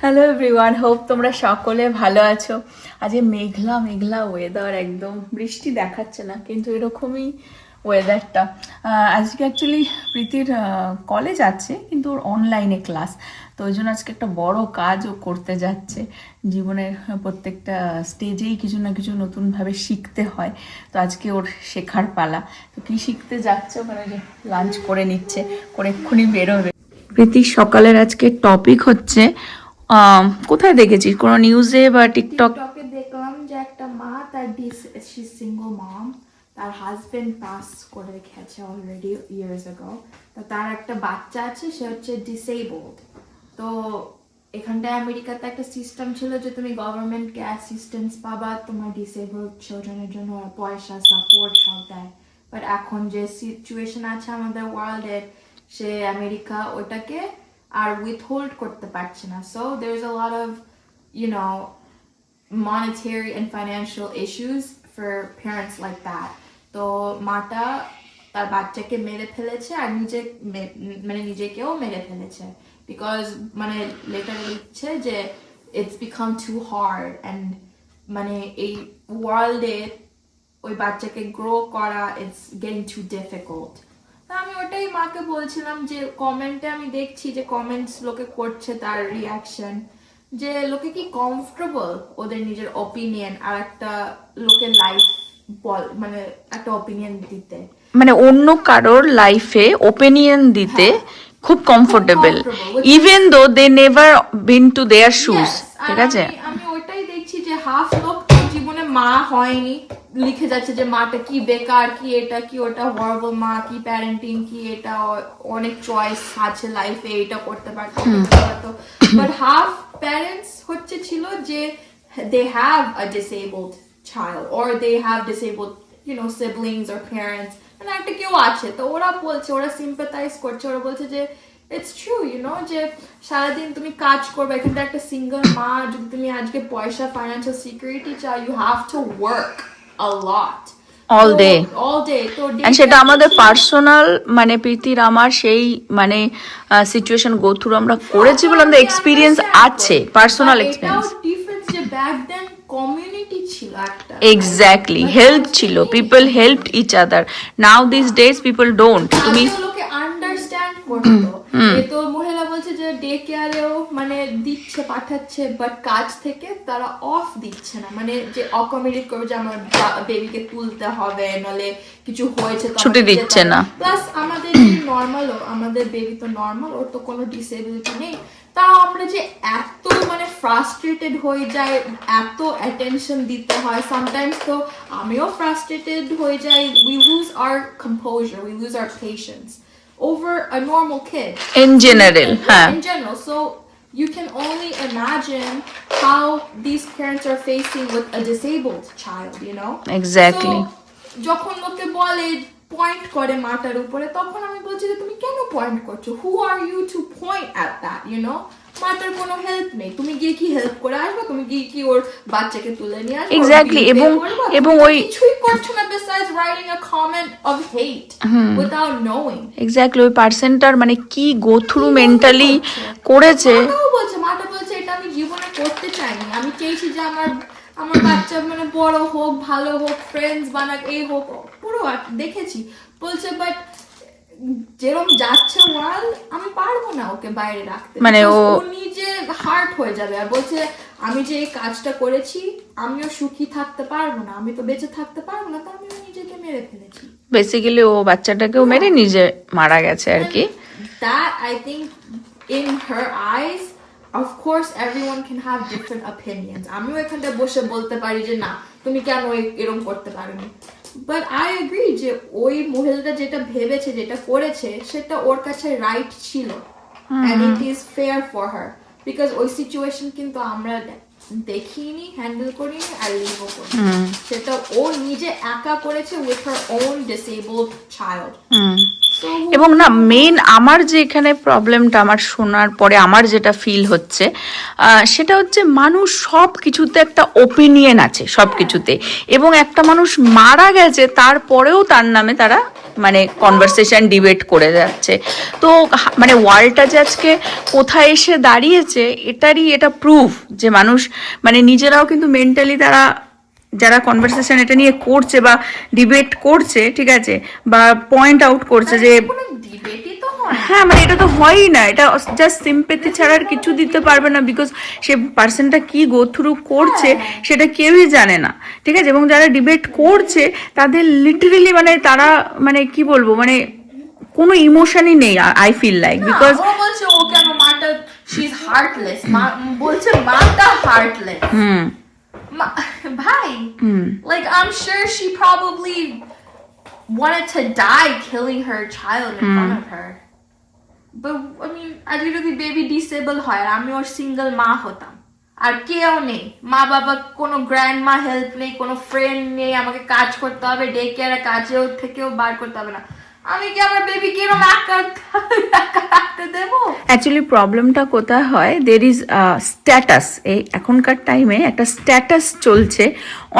Hello everyone, hope তোমরা সকলে ভালো আছো। আজকে মেঘলা মেঘলা ওয়েদার, একদম বৃষ্টি দেখাচ্ছে না, কিন্তু এরকমই ওয়েদারটা। আজকে অ্যাকচুয়ালি প্রীতির কলেজ আছে, কিন্তু ওর অনলাইনে ক্লাস, তো ওই জন্য আজকে একটা বড় কাজও করতে যাচ্ছে। জীবনের প্রত্যেকটা স্টেজেই কিছু না কিছু নতুনভাবে শিখতে হয়, তো আজকে ওর শেখার পালা। তো কী শিখতে যাচ্ছে, ওখানে যে লাঞ্চ করে নিচ্ছে, করে এক্ষুনি বেরোবে। প্রীতির সকালের আজকে টপিক হচ্ছে, কোথায় দেখেছিস, কোনো নিউজে বা টিকটকে দেখলাম যে একটা মা তার সিঙ্গল মম, তার হাজবেন্ড পাস করে রেখেছে অলরেডি ইয়ার্স আগো। তো তার একটা বাচ্চা আছে, সে হচ্ছে ডিসেবলড। তো এখানটায় আমেরিকাতে একটা সিস্টেম ছিল যে তুমি গভর্নমেন্টকে অ্যাসিস্ট্যান্স পাবা তোমার ডিসেবলড চিলড্রেনের জন্য, ওরা পয়সা সাপোর্ট সব দেয়। বাট এখন যে সিচুয়েশন আছে আমাদের ওয়ার্ল্ডের, সে আমেরিকা ওটাকে আর উইথহোল্ড করতে পারছে না। So there is a lot of monetary and financial issues for parents like that. তো মাটা তার বাচ্চাকে মেরে ফেলেছে আর নিজেকেও মেরে ফেলেছে, বিকজ লেটার লিখছে যে it's become too hard and এই ওয়ার্ল্ডে ওই বাচ্চাকে গ্রো করা it's getting too difficult. তা আমি ওটাই মাকে বলছিলাম যে কমেন্টে আমি দেখছি যে কমেন্টস লোকে করছে, তার রিয়াকশন যে লোকে কি কমফোর্টেবল ওদের নিজের ওপিনিয়ন আর একটা লোকের লাইফ একটা ওপিনিয়ন দিতে, অন্য কারোর লাইফে ওপিনিয়ন দিতে খুব comfortable, even though they never been to their shoes. ঠিক আছে, আমি ওইটাই দেখছি যে হাফ লোক তো জীবনে মা হয়নি, লিখে যাচ্ছে যে মাটা কি বেকার, কি এটা কি ওটা, হরবল মা, কি প্যারেন্টিং, কি এটা, অনেক চয়েস আছে লাইফে, এটা করতে পারতো। বাট হাফ প্যারেন্টস ছিল যে they have a disabled child or they have disabled siblings or parents, একটা কেউ আছে, তো ওরা বলছে, ওরা সিম্পাথাইজ করছে, ওরা বলছে যে ইটস ট্রু যে সারাদিন তুমি কাজ করবে, এখানে একটা সিঙ্গেল মা, যদি তুমি আজকে পয়সা ফাইন্যান্সিয়াল সিকিউরিটি চাও, you have to work a lot all day. তো সেটা আমাদের পার্সোনাল প্রীতির আমার সেই সিচুয়েশন গো থ্রু আমরা করেছি বলে আমাদের এক্সপিরিয়েন্স আছে, পার্সোনাল এক্সপিরিয়েন্স। ডিফারেন্স যে ব্যাক দেন কমিউনিটি ছিল একটা, এক্স্যাক্টলি হেল্প ছিল, people helped each other. Now this days people don't. তুমি লোকে আন্ডারস্ট্যান্ড করতো, তো মহিলা বলছে যে ডে কেয়ারেও দিচ্ছে, পাঠাচ্ছে, বাট কাজ থেকে তারা অফ দিচ্ছে না, যে অকমিউনিট করবে যে আমার বেবিকে তুলতে হবে, নলে কিছু হয়েছে ছুটি দিচ্ছে না। প্লাস আমাদের নর্মালও, আমাদের বেবি তো নর্মাল, ওর তো কোনো ডিসেবিলিটি নেই, তাও আমরা যে এত ফ্রাস্ট্রেটেড হয়ে যায়, এত অ্যাটেনশন দিতে হয় সামটাইমস। তো আমিও ফ্রাস্ট্রেটেড হয়ে যাই, we lose our composure, we lose our patience over a normal kid in general. In general, so you can only imagine how these parents are facing with a disabled child, Exactly. So যখন লোকে বলে point করে মাটার উপরে, তখন আমি বলছি যে তুমি কেন পয়েন্ট করছো, who are you to point at that, মাটার কোনো হেল্প নেই, তুমি গিয়ে কি হেল্প করে আসবে, তুমি গিয়ে কি ওর বাচ্চাকে তুলে নিয়ে আসবে, এক্স্যাক্টলি। এবং ওই কিছুই করছো না besides writing a comment of hate without knowing. Exactly, ওই পার্সনটার কি গো থ্রু মেন্টালি করেছে। মাটা বলছে এটা আমি জীবনে করতে চাইনি, আমি চেয়েছি যে আমার বাচ্চা বড় হোক, ভালো হোক, ফ্রেন্ডস বানাক, এই হোক, পুরো দেখেছি। বলছে বাট যেরকম যাচ্ছে ওয়ার্ল্ড, আমি পারবো না ওকে বাইরে রাখতে, ও নিজে হার্ট হয়ে যাবে। আর বলছে আমি যে এই কাজটা করেছি, আমিও সুখী থাকতে পারবো না, আমি তো বেঁচে থাকতে পারবো না, তো আমি নিজেকে মেরে ফেলেছি। বেসিক্যালি ও বাচ্চাটাকেও মেরে নিজে মারা গেছে আর কি। That I think in her eyes, of course everyone can have different opinions. আমিও এখানটা বসে বলতে পারি যে না তুমি কেন এরকম করতে পারোনি, বাট আই এগ্রি যে ওই মহিলাটা যেটা ভেবেছে, যেটা করেছে, সেটা ওর কাছে রাইট ছিল, and it is fair for her, because ওই সিচুয়েশন কিন্তু আমরা দেখিনি, হ্যান্ডেল করিনি, আর লিভও করিনি, সেটা ও নিজে একা করেছে with her own disabled child. এবং মেন আমার যে এখানে প্রবলেমটা আমার শোনার পরে আমার যেটা ফিল হচ্ছে, সেটা হচ্ছে মানুষ সব কিছুতে একটা ওপিনিয়ন আছে, সব কিছুতে। এবং একটা মানুষ মারা গেছে, তারপরেও তার নামে তারা মানে কনভারসেশন ডিবেট করে যাচ্ছে। তো মানে ওয়ার্ল্ডটা যে আজকে কোথায় এসে দাঁড়িয়েছে এটা প্রুফ যে মানুষ মানে নিজেরাও কিন্তু মেন্টালি তারা যারা কনভারসেশন এটা নিয়ে করছে বা ডিবেট করছে, ঠিক আছে, বা পয়েন্ট আউট করছে যে কোনো ডিবেটই তো হয় হ্যাঁ মানে এটা তো হয়ই না, এটা জাস্ট সিম্পেথি ছাড়া আর কিছু দিতে পারবে না, বিকজ সে পার্সনটা কি গো থ্রু করছে সেটা কেউই জানে না, ঠিক আছে। এবং যারা ডিবেট করছে তাদের লিটারেলি মানে তারা মানে কি বলবো মানে কোনো ইমোশনই নেই, আই ফিল লাইক, বিকজ ও বলছে ও কেন মাটা শি ইজ হার্টলেস, বলছে মাটা হার্টলেস। ভাই like I'm sure she probably wanted to die killing her child in front of her, but I mean আজকে যদি বেবি ডিসেবল হয় আর আমি ওর সিঙ্গেল মা হতাম আর কেউ নেই, মা বাবা কোনো গ্র্যান্ড মা হেল্প নেই, কোনো ফ্রেন্ড নেই, আমাকে কাজ করতে হবে, ডে কেয়ারে কাজেও থেকেও বার করতে হবে না, আমি কি আমার বেবিকে এরকম একা রাখতে দেবো? অ্যাকচুয়ালি প্রবলেমটা কোথায় হয়, দের ইজ স্ট্যাটাস, এই এখনকার টাইমে একটা স্ট্যাটাস চলছে,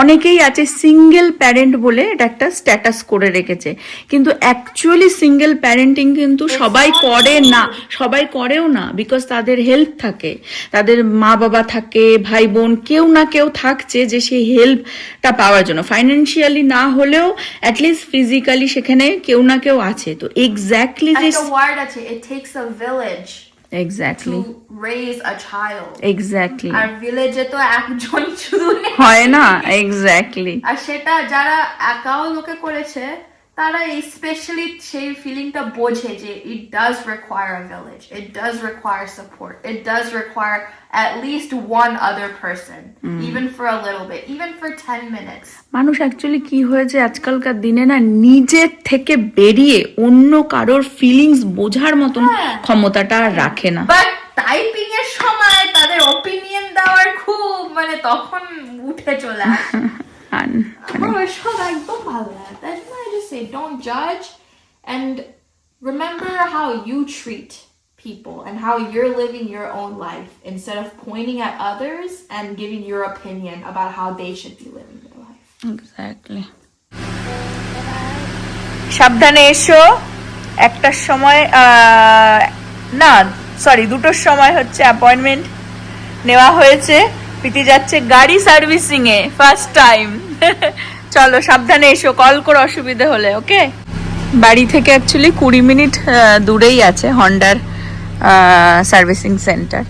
অনেকেই আছে সিঙ্গেল প্যারেন্ট বলে এটা একটা স্ট্যাটাস করে রেখেছে, কিন্তু অ্যাকচুয়ালি সিঙ্গেল প্যারেন্টিং কিন্তু সবাই করে না, সবাই করেও না, বিকজ তাদের হেল্প থাকে, তাদের মা বাবা থাকে, ভাই বোন কেউ না কেউ থাকছে যে সেই হেল্পটা পাওয়ার জন্য, ফাইন্যান্সিয়ালি না হলেও অ্যাটলিস্ট ফিজিক্যালি সেখানে কেউ না কেউ আছে। তো এক্স্যাক্টলি যে একটা ওয়ার্ড আছে, it takes a village exactly to raise a child, exactly আর ভিলেজে তো একজন শুধু নেই, হয় না, এক্স্যাক্টলি। আর সেটা যারা একাও লোকে করেছে তারা স্পেশালি সেই ফিলিংটা বোঝে যে it does require a village, it does require support, it does require at least one other person, even for a little bit, even for 10 minutes. মানুষ অ্যাকচুয়ালি কি হয়েছে আজকালকার দিনে না, নিজের থেকে বেরিয়ে অন্য কারোর ফিলিংস বোঝার মতন ক্ষমতাটা আর রাখে না। বাট টাইপিং এর সময় তাদের ওপিনিয়ন দেওয়ার খুব মানে তখন উঠে চলে আসে। আমার ওইসব একদম ভালো লাগে। That's why I just say don't judge and remember how you treat people and how you're living your own life instead of pointing at others and giving your opinion about how they should be living their life. Exactly. সাবধানে এসো, একটার সময় না sorry 2টোর সময় হচ্ছে appointment নেওয়া হয়েছে, প্রীতি যাচ্ছে গাড়ি সার্ভিসিং এ ফার্স্ট টাইম। চলো সাবধানে এসো, কল করো অসুবিধা হলে, ওকে। বাড়ি থেকে অ্যাকচুয়ালি 20 মিনিট দূরেই আছে হন্ডার সার্ভিসিং সেন্টার,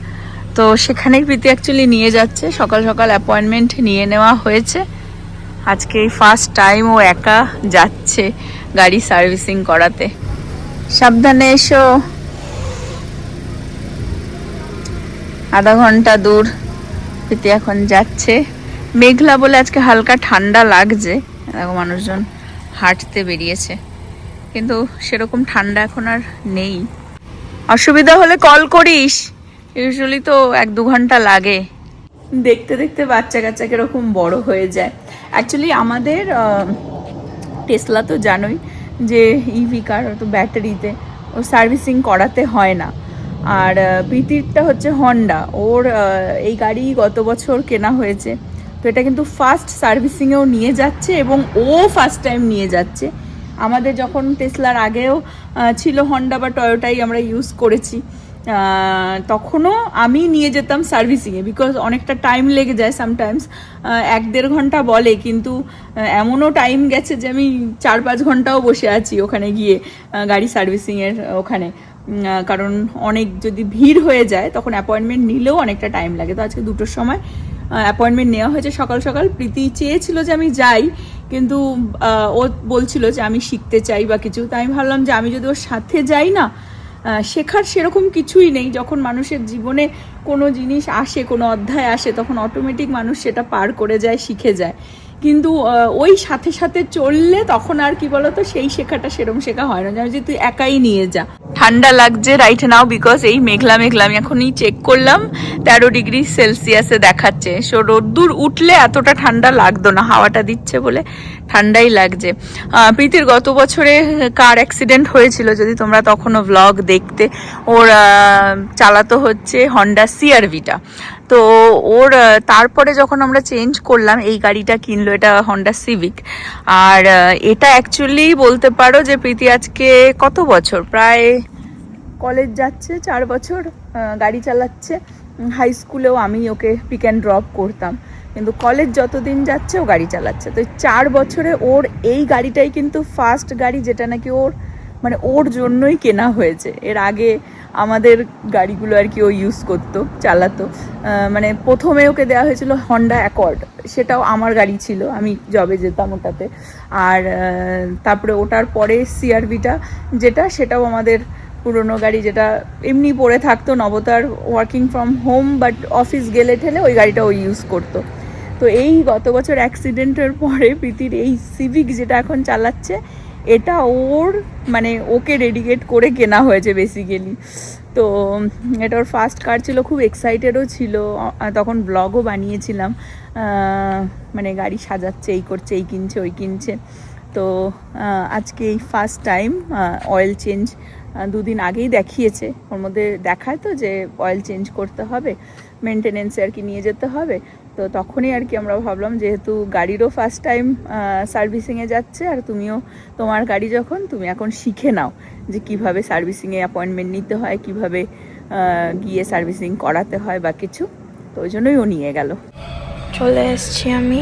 তো সেখানেই প্রীতি অ্যাকচুয়ালি নিয়ে যাচ্ছে, সকাল সকাল অ্যাপয়েন্টমেন্ট নিয়ে নেওয়া হয়েছে, আজকে এই ফার্স্ট টাইম ও একা যাচ্ছে গাড়ি সার্ভিসিং করাতে। সাবধানে এসো, আধা ঘন্টা দূর প্রীতি এখন যাচ্ছে। মেঘলা বলে আজকে হালকা ঠান্ডা লাগছে, দেখো মানুষজন হাঁটতে বেরিয়েছে, কিন্তু সেরকম ঠান্ডা এখন আর নেই। অসুবিধা হলে কল করিস, ইউজুয়ালি তো 1-2 ঘন্টা লাগে। দেখতে দেখতে বাচ্চা কাচ্চা কিরকম বড় হয়ে যায়। অ্যাকচুয়ালি আমাদের টেসলা তো জানোই যে ইভি কার, তো ব্যাটারিতে ও সার্ভিসিং করাতে হয় না, আর প্রীতিরটা হচ্ছে হন্ডা, ওর এই গাড়ি গত বছর কেনা হয়েছে, তো এটা কিন্তু ফার্স্ট সার্ভিসিংয়েও নিয়ে যাচ্ছে এবং ও ফার্স্ট টাইম নিয়ে যাচ্ছে। আমাদের যখন টেসলার আগেও ছিল হন্ডা বা টয়োটাই আমরা ইউজ করেছি, তখনও আমি নিয়ে যেতাম সার্ভিসিংয়ে, বিকজ অনেকটা টাইম লেগে যায় সামটাইমস, 1-1.5 ঘন্টা বলে, কিন্তু এমনও টাইম গেছে যে আমি 4-5 ঘন্টাও বসে আছি ওখানে গিয়ে গাড়ি সার্ভিসিংয়ের ওখানে, কারণ অনেক যদি ভিড় হয়ে যায় তখন অ্যাপয়েন্টমেন্ট নিলেও অনেকটা টাইম লাগে। তো আজকে 2টোর সময় অ্যাপয়েন্টমেন্ট নেওয়া হয়েছে সকাল সকাল। প্রীতি চেয়েছিল যে আমি যাই, কিন্তু ও বলছিল যে আমি শিখতে চাই বা কিছু, তাই আমি ভাবলাম যে আমি যদি ওর সাথে যাই না, শেখার সেরকম কিছুই নেই। যখন মানুষের জীবনে কোনো জিনিস আসে, কোনো অধ্যায় আসে, তখন অটোমেটিক মানুষ সেটা পার করে যায়, শিখে যায়, কিন্তু ওই সাথে সাথে চললে তখন আর কি বলতো সেই শেখাটা সেরকম শেখা হয় না, যেন যে তুই একাই নিয়ে যা। ঠান্ডা লাগছে রাইট নাও, বিকজ এই মেঘলা মেঘলা, আমি এখনই চেক করলাম 13 ডিগ্রি সেলসিয়াসে দেখাচ্ছে। সো রোদ্দুর উঠলে এতটা ঠান্ডা লাগতো না, হাওয়াটা দিচ্ছে বলে ঠান্ডাই লাগছে। প্রীতির গত বছরে কার অ্যাক্সিডেন্ট হয়েছিল, যদি তোমরা তখনও ব্লগ দেখতে, ওর চালাতো হচ্ছে হন্ডা সিআরভিটা। তো ওর তারপরে যখন আমরা চেঞ্জ করলাম এই গাড়িটা কিনলো, এটা হন্ডা সিভিক। আর এটা অ্যাকচুয়ালি বলতে পারো যে প্রীতি আজকে কত বছর, প্রায় কলেজ যাচ্ছে 4 বছর গাড়ি চালাচ্ছে। হাই স্কুলেও আমি ওকে পিক অ্যান্ড ড্রপ করতাম, কিন্তু কলেজ যতদিন যাচ্ছে ও গাড়ি চালাচ্ছে। তো 4 বছরে ওর এই গাড়িটাই কিন্তু ফার্স্ট গাড়ি যেটা নাকি ওর মানে ওর জন্যই কেনা হয়েছে। এর আগে আমাদের গাড়িগুলো আর কি ও ইউজ করতো, চালাতো। মানে প্রথমে ওকে দেওয়া হয়েছিল হন্ডা অ্যাকর্ড, সেটাও আমার গাড়ি ছিল, আমি জবে যেতাম ওটাতে। আর তারপরে ওটার পরে সিআরভিটা যেটা, সেটাও আমাদের পুরনো গাড়ি, যেটা এমনি পড়ে থাকতো। নবতার working from home but office গেলে ঠেলে ওই গাড়িটা ও ইউজ করতো। তো এই গত বছর অ্যাক্সিডেন্টের পরে প্রীতির এই সিভিক যেটা এখন চালাচ্ছে, এটা ওর মানে ওকে ডেডিকেট করে কেনা হয়েছে বেসিক্যালি। তো এটা ওর ফার্স্ট কার ছিল, খুব এক্সাইটেডও ছিল, তখন ব্লগও বানিয়েছিলাম, মানে গাড়ি সাজাচ্ছে, এই করছে, এই কিনছে, ওই কিনছে। তো আজকে এই ফার্স্ট টাইম অয়েল চেঞ্জ 2 দিন আগেই দেখিয়েছে, ওর মধ্যে দেখায় তো যে অয়েল চেঞ্জ করতে হবে, মেনটেনেন্সে আর কি নিয়ে যেতে হবে। তো তখনই আর কি আমরা ভাবলাম যেহেতু গাড়িরও ফার্স্ট টাইম সার্ভিসিংয়ে যাচ্ছে, আর তুমিও তোমার গাড়ি যখন, তুমি এখন শিখে নাও যে কিভাবে সার্ভিসিংয়ে অ্যাপয়েন্টমেন্ট নিতে হয়, কিভাবে গিয়ে সার্ভিসিং করাতে হয় বা কিছু। তো ওই জন্যই ও নিয়ে গেল। চলে এসেছি আমি,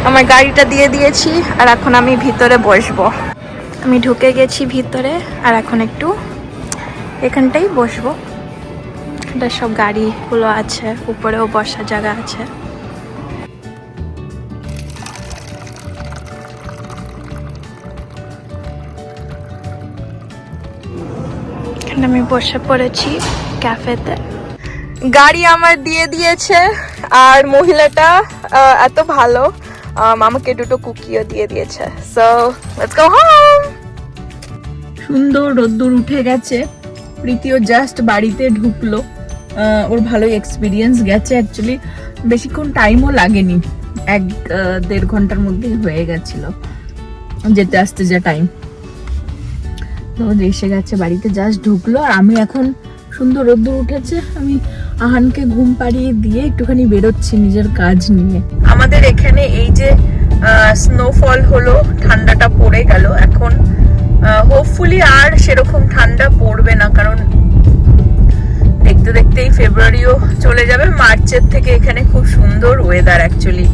আমার গাড়িটা দিয়ে দিয়েছি, আর এখন আমি ভিতরে বসবো। আমি ঢুকে গেছি ভিতরে, আর এখন একটু এখানটাই বসবো। এটা সব গাড়িগুলো আছে, উপরেও বসার জায়গা আছে। এখানে আমি বসে পড়েছি ক্যাফেতে। গাড়ি আমার দিয়ে দিয়েছে, আর মহিলাটা এত ভালো, আমাকে 2টো কুকিও দিয়ে দিয়েছে। So let's go home. সুন্দর রোদ্দুর উঠে গেছে, প্রীতিও জাস্ট বাড়িতে ঢুকলো। ওর ভালোই এক্সপিরিয়েন্স গেছে, অ্যাকচুয়ালি বেশিক্ষণ টাইমও লাগেনি, 1-1.5 ঘন্টার মধ্যেই হয়ে গেছিলো যেতে আসতে যা টাইম। তো এসে গেছে বাড়িতে, জাস্ট ঢুকলো। আর আমি এখন সুন্দর রোদ্দুর উঠেছে, আমি আহানকে ঘুম পাড়িয়ে দিয়ে একটুখানি বেরোচ্ছি নিজের কাজ নিয়ে। আমাদের এখানে এই যে স্নোফল হলো, ঠান্ডাটা পড়ে গেল, এখন হোপফুলি আর সেরকম ঠান্ডা পড়বে না, কারণ দেখতে দেখতেই ফেব্রুয়ারিও চলে যাবে। মার্চের থেকে এখানে খুব সুন্দর ওয়েদার অ্যাকচুয়ালি,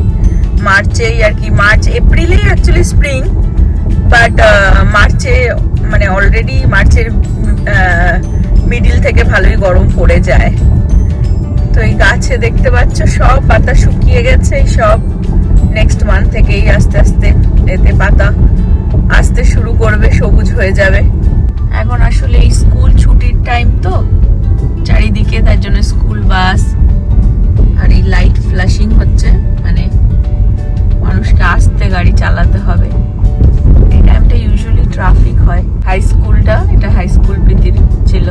মার্চেই আর কি, মার্চ এপ্রিলেই অ্যাকচুয়ালি স্প্রিং, বাট মার্চে মানে অলরেডি মার্চের মিডিল থেকে ভালোই গরম পড়ে যায়। তো এই গাছে দেখতে পাচ্ছ সব পাতা শুকিয়ে গেছে, এই সব নেক্সট মান্থ থেকেই আস্তে আস্তে এতে পাতা আসতে শুরু করবে, সবুজ হয়ে যাবে। এখন আসলে এই স্কুল ছুটির টাইম তো চারিদিকে, তার জন্য স্কুল বাস আর এই লাইট ফ্ল্যাশিং হচ্ছে, মানে মানুষকে আস্তে গাড়ি চালাতে হবে। এই টাইমটা ইউজুয়ালি ট্রাফিক হয়। হাই স্কুলটা, এটা হাই স্কুল প্রীতির ছিল,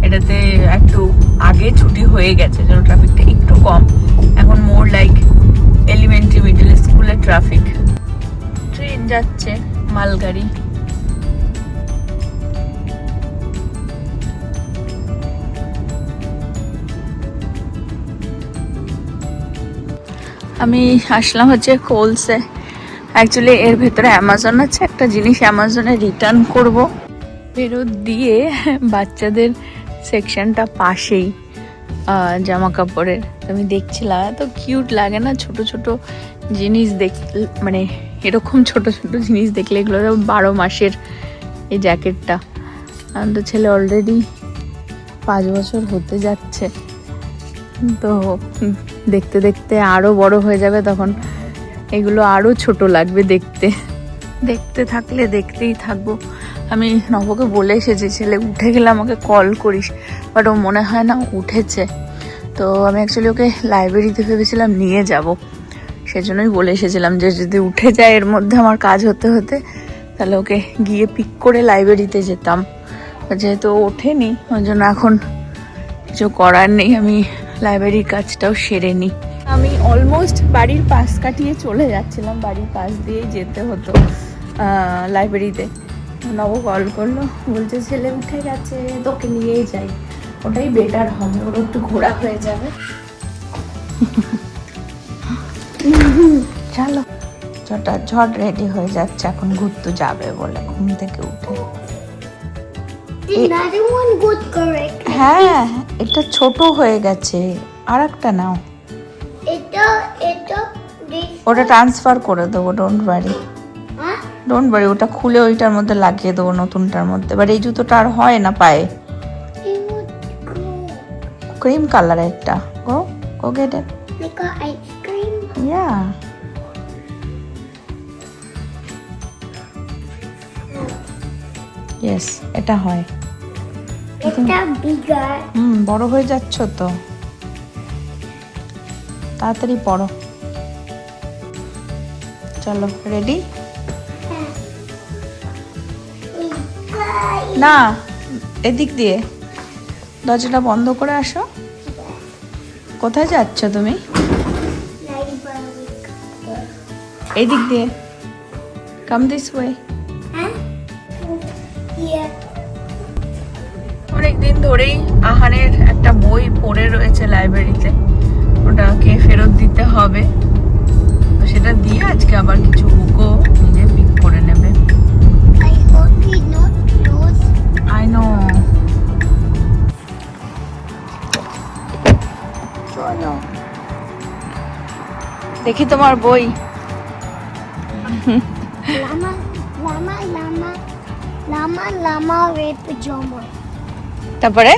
এটাতে একটু আগে ছুটি হয়ে গেছে, যেন ট্রাফিকটা একটু কম। এখন মোর লাইক এলিমেন্টারি মিডল স্কুলের ট্রাফিক। ট্রেন যাচ্ছে, মালগাড়ি। আমি আসলাম হচ্ছে কোলসে, অ্যাকচুয়ালি এর ভেতরে অ্যামাজন আছে, একটা জিনিস অ্যামাজনে রিটার্ন করব। ফেরত দিয়ে বাচ্চাদের সেকশনটা পাশেই জামা কাপড়ের, আমি দেখছিলাম এত কিউট লাগে না ছোট ছোট জিনিস দেখতে, মানে এরকম ছোট ছোট জিনিস দেখলে। এগুলো 12 মাসের এই জ্যাকেটটা, তো ছেলে অলরেডি 5 বছর হতে যাচ্ছে, তো দেখতে দেখতে আরো বড় হয়ে যাবে, তখন এগুলো আরো ছোট লাগবে দেখতে। দেখতে থাকলে দেখতেই থাকবো। আমি নবকে বলে এসেছি ছেলে উঠে গেলে আমাকে কল করিস, বাট ও মনে হয় না উঠেছে। তো আমি অ্যাকচুয়ালি ওকে লাইব্রেরিতে ভেবেছিলাম নিয়ে যাব, সেজন্যই বলে এসেছিলাম যে যদি উঠে যায় এর মধ্যে আমার কাজ হতে হতে, তাহলে ওকে গিয়ে পিক করে লাইব্রেরিতে যেতাম। যেহেতু ওঠেনি ওই জন্য এখন কিছু করার নেই, আমি লাইব্রেরির কাজটাও সেরে নিই। আমি অলমোস্ট বাড়ির পাশ কাটিয়ে চলে যাচ্ছিলাম, বাড়ির পাশ দিয়েই যেতে হতো লাইব্রেরিতে। নব কল করলো, বলছে ছেলে উঠে গেছে, তোকে নিয়েই যাই, ওটাই বেটার হবে, ওর একটু ঘোরা হয়ে যাবে। চলো ঝট রেডি হয়ে যাচ্ছে, এখন ঘুরতে যাবে বলে ঘুম থেকে উঠে। Another one got correct. হ্যাঁ, এটা ছোট হয়ে গেছে, আর একটা নাও। এটা this. ওটা ট্রান্সফার করে দেবো, don't worry. Huh? Don't worry, ওটা খুলে ওইটার মধ্যে লাগিয়ে দেবো নতুনটার মধ্যে। এবার এই জুতোটা আর হয় না পায়ে, It would go cream colour একটা। Go go get it. like a ice cream. Yeah, yes, এটা হয়। It's bigger. বড় হয়ে যাচ্ছ তো, তাড়াতাড়ি পড়ো। চলো রেডি? না, এদিক দিয়ে দরজাটা বন্ধ করে আসো। কোথায় যাচ্ছ তুমি? এই দিক দিয়ে, come this way. Huh? Yeah. অনেকদিন ধরেই আহানের একটা বই পড়ে রয়েছে লাইব্রেরিতে, ওটাকে ফেরত দিতে হবে। তো সেটা দিয়ে আজকে আবার কিছু বুকও নিজে পিক করে নেবে। I hope we not close. I know. Cholo. দেখি তোমার বই। Llama red pajama. তারপরে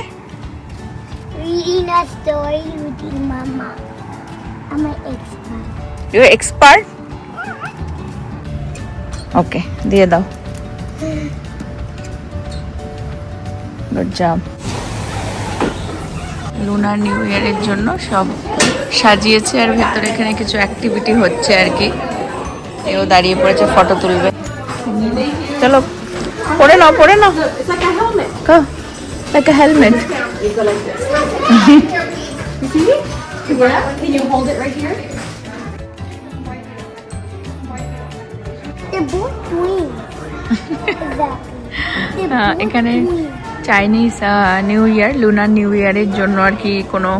Reading a story with your mama. I'm an expert. You expert. Okay, দিয়ে দাও। Good job. লুনার নিউ ইয়ারের জন্য সব সাজিয়েছে, আর ভেতরে এখানে কিছু অ্যাক্টিভিটি হচ্ছে আর কি। এও দাঁড়িয়ে পড়েছে, ফটো তুলবে। চলো পরে নাও, পরে নাও। Like a helmet. You go like this. You see? Yeah. Can you hold it right here? They're both twins. Exactly. They're both এখানে twins. Chinese new year, lunar new ইয়ারের জন্য আর কি কোনো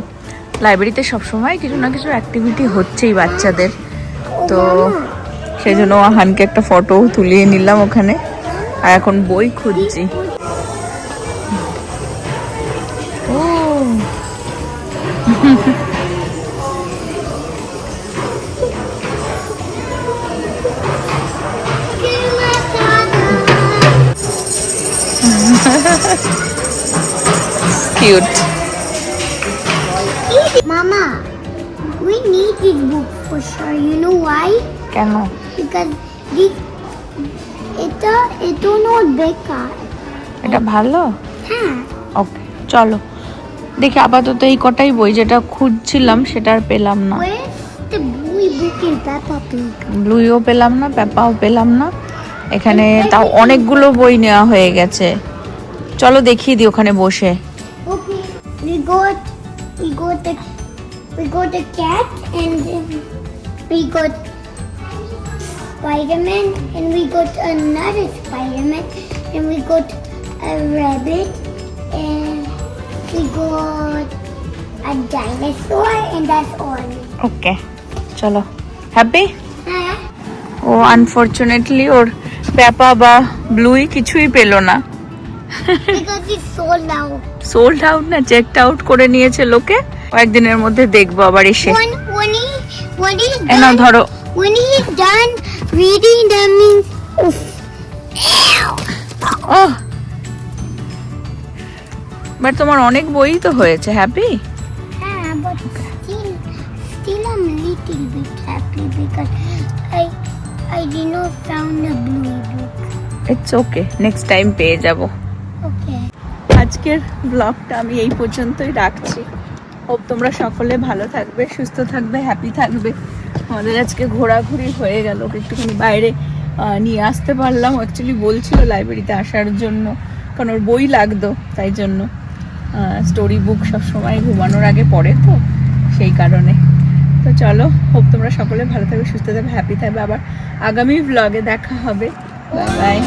লাইব্রেরিতে সবসময় কিছু না কিছু অ্যাক্টিভিটি হচ্ছেই বাচ্চাদের। তো সেই জন্য আহানকে একটা ফটো তুলিয়ে নিলাম ওখানে, আর এখন বই খুঁজছি। ও cute. Mama, we need this book for sure. You know why? কেন? Because this it's not better. এটা ভালো? Huh? ওকে চলো দেখি। আপাতত এই কটাই বই, যেটা খুঁজছিলাম সেটা আর পেলাম না। Where's the blue book in Peppa Pig? ব্লুইও পেলাম না, পেপাও পেলাম না। এখানে তাও অনেকগুলো বই নেওয়া হয়ে গেছে। চলো দেখিয়ে দিই ওখানে বসে। Okay, we got the cat and we got Spider-Man and we got another Spider-Man and we got a rabbit and we got a dinosaur and that's all. ওকে চলো, হ্যাপি? Huh? ও আনফরচুনেটলি ওর পেপা বা ব্লুই কিছুই পেলো না। Because it's sold out. Sold out না, checked out করে নিয়েছে লোকে। কয়েকদিনের মধ্যে দেখবো আবার এসে। When he's এ নাও done, ধরো। when he's done reading, that means oof. ও বাট তোমার অনেক বই তো হয়েছে, happy? But still I'm little bit happy because I did not found a blue book. It's okay, next time পেয়ে যাব। Okay. আজকের ব্লগটা আমি এই পর্যন্তই রাখছি। হোপ তোমরা সকলে ভালো থাকবে, সুস্থ থাকবে, হ্যাপি থাকবে। আমাদের আজকে ঘোরাঘুরি হয়ে গেল, ওকে একটুখানি বাইরে নিয়ে আসতে পারলাম। অ্যাকচুয়ালি বলছিল লাইব্রেরিতে আসার জন্য, কারণ ওর বই লাগতো, তাই জন্য। স্টোরি বুক সবসময় ঘুমানোর আগে পড়ে, তো সেই কারণে। তো চলো, হোপ তোমরা সকলে ভালো থাকবে, সুস্থ থাকবে, হ্যাপি থাকবে। আবার আগামী ব্লগে দেখা হবে। Bye bye.